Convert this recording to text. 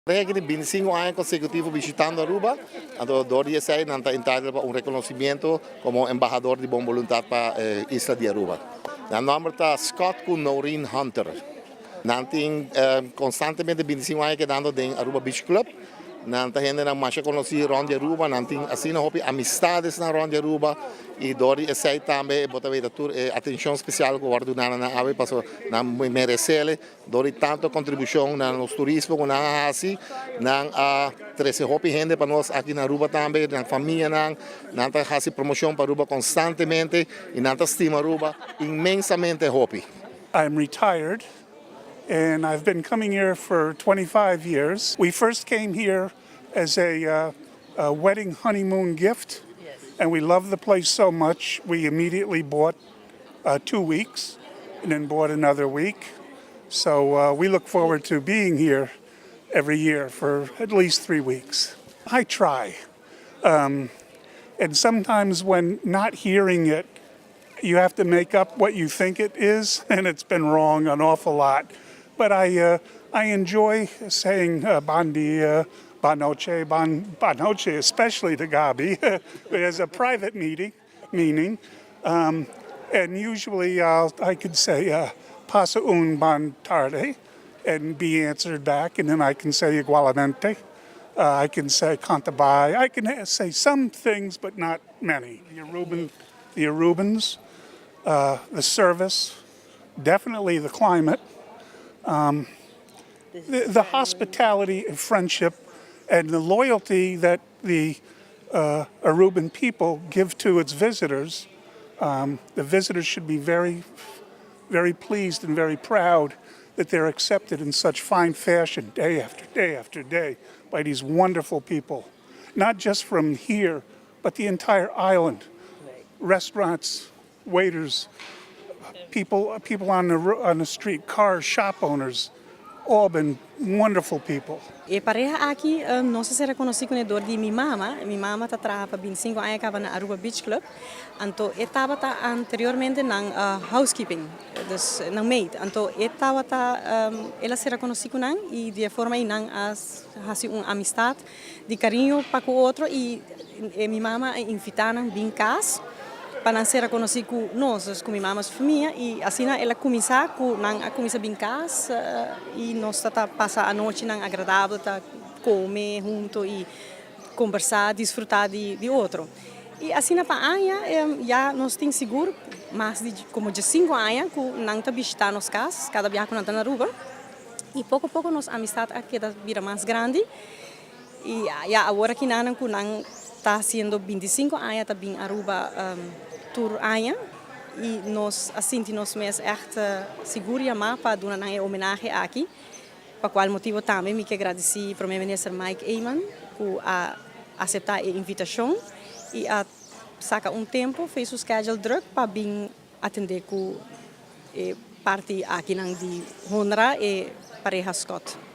Regni 25 años consecutivos visitando Aruba. Entonces, Doria sei nanta entitled para un reconocimiento como embajador de buena voluntad para Isla de Aruba. El nombre está Scott con Noreen Hunter. Nanti constantemente 25 años quedando en Aruba Beach Club. Nanti gente na más conocido Ron de Aruba. Nanti así no hopi amistades na Ron de Aruba. E Doria sei também bota ver atenção especial que guardo na ave passo na merecele Doria tanto contribuição na nos turismo com na assim na a 13 hopi gente para nós aqui na Aruba também na família na faz promoção para Aruba constantemente e nanta estima Aruba imensamente hopi. I'm retired and I've been coming here for 25 years. We first came here as a wedding honeymoon gift. And we love the place so much, we immediately bought 2 weeks and then bought another week. So we look forward to being here every year for at least 3 weeks. I try. And sometimes when not hearing it, you have to make up what you think it is, and it's been wrong an awful lot. But I enjoy saying bon dia, bon noche, especially to Gabi. There's a private meaning. And usually I could say pasa un bon tarde and be answered back, and then I can say igualmente. I can say cantabai. I can say some things, but not many. The Arubans, the service, definitely the climate, the hospitality and friendship, and the loyalty that the Aruban people give to its visitors. The visitors should be very, very pleased and very proud that they're accepted in such fine fashion day after day after day by these wonderful people. Not just from here, but the entire island. Restaurants, waiters, people on the street, cars, shop owners, all been wonderful people. E pareja aqui, nós se reconheci com o dor de minha mama. Minha mama está trabalhando 25 anos estava na Aruba Beach Club. Então, estava anteriormente na housekeeping, dus na maid. Então, ela se reconheci com nang e de forma aí nang hasi amistad, de carinho para o outro e minha mama invitaram bem casa. Para ser reconhecido com nós, com minha mãe e família, e assim ela começa bem casa e nós tá passa a noite agradável, tá comer junto e conversar, desfrutar de outro. E assim na Paanha, já nós temos seguro mais de como de 5 anos que não tá visitar nos casas, cada dia que nós tá na Aruba. E pouco a pouco nossa amizade aqui vira mais grande. E já agora que não está sendo 25 anos tá bem Aruba tour aia e nós assim nós mesmos echt seguro chamar para dar uma homenagem aqui, para qual motivo também me que agradeci para o primeiro-ministro Mike Eyman por aceitar a invitação e a sacar tempo fez o schedule druk para vir atender com parte aqui de Honra e pareja Scott.